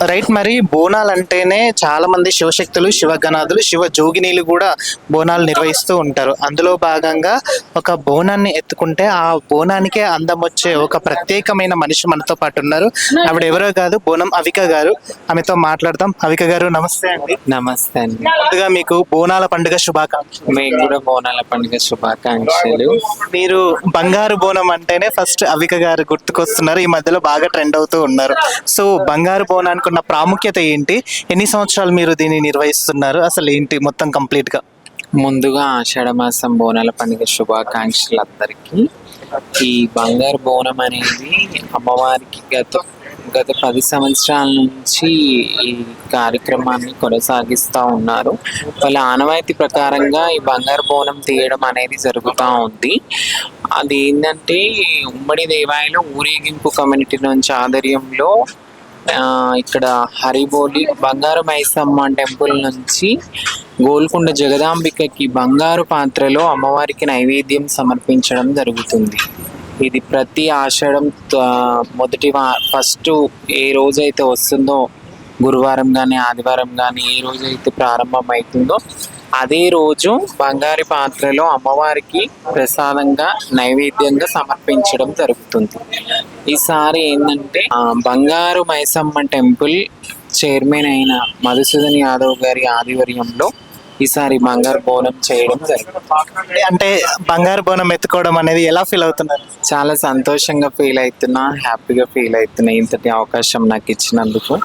Right. మరి బోనాలు అంటేనే చాలా మంది శివశక్తులు, శివగణాదులు, శివ జోగినీలు కూడా బోనాలు నిర్వహిస్తూ ఉంటారు. అందులో భాగంగా ఒక బోనాన్ని ఎత్తుకుంటే ఆ బోనానికే అందం వచ్చే ఒక ప్రత్యేకమైన మనిషి మనతో పాటు ఉన్నారు. ఆవిడ ఎవరో కాదు, బోనం అవిక గారు. ఆమెతో మాట్లాడతాం. అవిక గారు నమస్తే అండి. నమస్తే అండి. ముందుగా మీకు బోనాల పండుగ శుభాకాంక్షలు. మీకు కూడా బోనాల పండుగ శుభాకాంక్షలు. మీరు బంగారు బోనం అంటేనే ఫస్ట్ అవిక గారు గుర్తుకొస్తున్నారు. ఈ మధ్యలో బాగా ట్రెండ్ అవుతూ ఉన్నారు. సో బంగారు బోనానికి ఉన్న ప్రాముఖ్యత ఏంటి? ఎన్ని సంవత్సరాలు మీరు దీన్ని నిర్వహిస్తున్నారు? అసలు ఏంటి మొత్తం కంప్లీట్ గా? ముందుగా ఆషాఢ మాసం బోనాల పండుగ శుభాకాంక్షలు అందరికీ. ఈ బంగారు బోనం అనేది అమ్మవారికి గత 10 సంవత్సరాల నుంచి ఈ కార్యక్రమాన్ని కొనసాగిస్తూ ఉన్నారు. వాళ్ళ ఆనవాయితీ ప్రకారంగా ఈ బంగారు బోనం తీయడం అనేది జరుగుతూ ఉంది. అది ఏంటంటే ఉమ్మడి దేవాయలో ఊరేగింపు కమ్యూనిటీ నుంచి ఆధ్వర్యంలో ఇక్కడ హరిబోలి బంగారు మైసమ్మ టెంపుల్ నుంచి గోల్కొండ జగదాంబికకి బంగారు పాత్రలో అమ్మవారికి నైవేద్యం సమర్పించడం జరుగుతుంది. ఇది ప్రతి ఆషాఢం ఫస్ట్ ఏ రోజైతే వస్తుందో, గురువారం కానీ ఆదివారం కానీ ఏ రోజైతే ప్రారంభం అవుతుందో అదే రోజు బంగారు పాత్రలో అమ్మవారికి ప్రసాదంగా నైవేద్యంగా సమర్పించడం జరుగుతుంది. ఈసారి ఏంటంటే బంగారు మైసమ్మ టెంపుల్ చైర్మన్ అయిన మధుసూదన్ యాదవ్ గారి ఆధ్వర్యంలో ఈసారి బంగారు బోనం చేయడం జరిగింది. అంటే బంగారు బోనం ఎత్తుకోవడం అనేది ఎలా ఫీల్ అవుతున్నారు? చాలా సంతోషంగా ఫీల్ అవుతున్నా, హ్యాపీగా ఫీల్ అవుతున్నా. ఇంతటి అవకాశం నాకు ఇచ్చినందుకు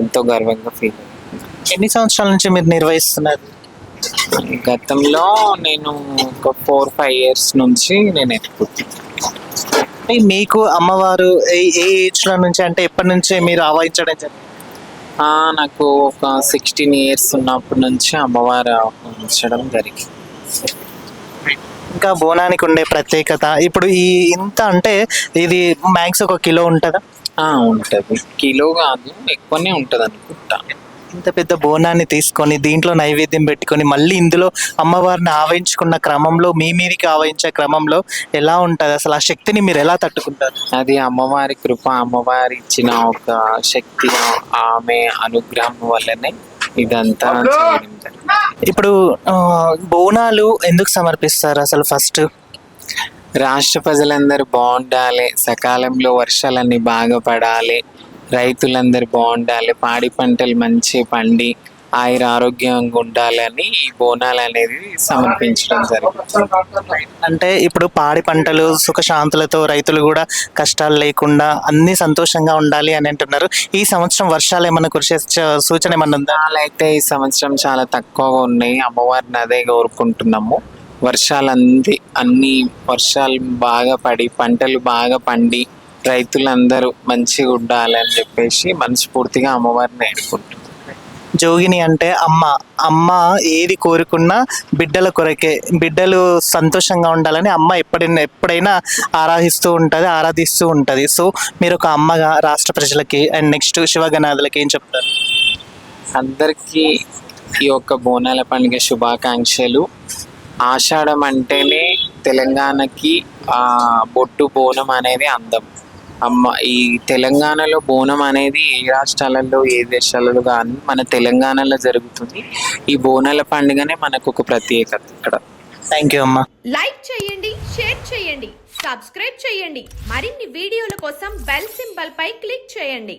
ఎంతో గర్వంగా ఫీల్ అవుతున్నా. ఎన్ని సంవత్సరాల నుంచి మీరు నిర్వహిస్తున్నారు? గతంలో నేను ఒక 4-5 years నుంచి నేను ఎత్తుకుంటున్నాను. మీకు అమ్మవారు ఏ ఏజ్ లో నుంచి, అంటే ఎప్పటి నుంచి మీరు ఆవాహించడం జరిగింది? నాకు ఒక 16 years ఉన్నప్పటి నుంచి అమ్మవారు ఆహ్వానించడం జరిగింది. ఇంకా బోనానికి ఉండే ప్రత్యేకత ఇప్పుడు ఇంత అంటే ఇది మ్యాక్స్ 1 కిలో ఉంటుందా? ఉంటుంది. కిలో కాదు, ఎక్కువనే ఉంటుంది అనుకుంటా. ఇంత పెద్ద బోనాన్ని తీసుకొని దీంట్లో నైవేద్యం పెట్టుకొని మళ్ళీ ఇందులో అమ్మవారిని ఆవహించుకున్న క్రమంలో, మీ మీదికి ఆవహించే క్రమంలో ఎలా ఉంటుంది? అసలు ఆ శక్తిని మీరు ఎలా తట్టుకుంటారు? అది అమ్మవారి కృప, అమ్మవారి ఇచ్చిన ఒక శక్తి, ఆమె అనుగ్రహం వల్లనే ఇదంతా చేయడం జరిగింది. ఇప్పుడు బోనాలు ఎందుకు సమర్పిస్తారు అసలు? ఫస్ట్ రాష్ట్ర ప్రజలందరూ బాగుండాలి, సకాలంలో వర్షాలన్నీ బాగా పడాలి, రైతులందరూ బాగుండాలి, పాడి పంటలు మంచి పండి ఆయుర ఆరోగ్యంగా ఉండాలి అని ఈ బోనాలు అనేది సమర్పించడం జరుగుతుంది. అంటే ఇప్పుడు పాడి పంటలు సుఖశాంతులతో రైతులు కూడా కష్టాలు లేకుండా అన్ని సంతోషంగా ఉండాలి అని అంటున్నారు. ఈ సంవత్సరం వర్షాలు ఏమైనా కురిసే సూచన ఏమన్నా ఉందా? అయితే ఈ సంవత్సరం చాలా తక్కువగా ఉన్నాయి. అమ్మవారిని అదే కోరుకుంటున్నాము. అన్ని వర్షాలు బాగా పడి పంటలు బాగా పండి రైతులందరూ మంచిగా ఉండాలి అని చెప్పేసి మనస్ఫూర్తిగా అమ్మవారిని వేడుకుంటున్నాం. జోగిని అంటే అమ్మ ఏది కోరుకున్నా బిడ్డల కొరకే, బిడ్డలు సంతోషంగా ఉండాలని అమ్మ ఎప్పుడైనా ఆరాధిస్తూ ఉంటుంది. సో మీరు ఒక అమ్మగా రాష్ట్ర ప్రజలకి అండ్ నెక్స్ట్ శివగణాదులకి ఏం చెప్తారు? అందరికీ ఈ యొక్క బోనాల పండుగ శుభాకాంక్షలు. ఆషాఢం అంటేనే తెలంగాణకి బొట్టు బోనం అనేది అందం. ఈ తెలంగాణలో బోనం అనేది ఏ రాష్ట్రాలలో ఏ దేశాలలో కానీ మన తెలంగాణలో జరుగుతుంది. ఈ బోనాల పండుగనే మనకు ఒక ప్రత్యేకత ఇక్కడ. థ్యాంక్ యూ అమ్మా. లైక్ చేయండి, షేర్ చేయండి, సబ్స్క్రైబ్ చేయండి. మరిన్ని వీడియోల కోసం బెల్ సింబల్ పై క్లిక్ చేయండి.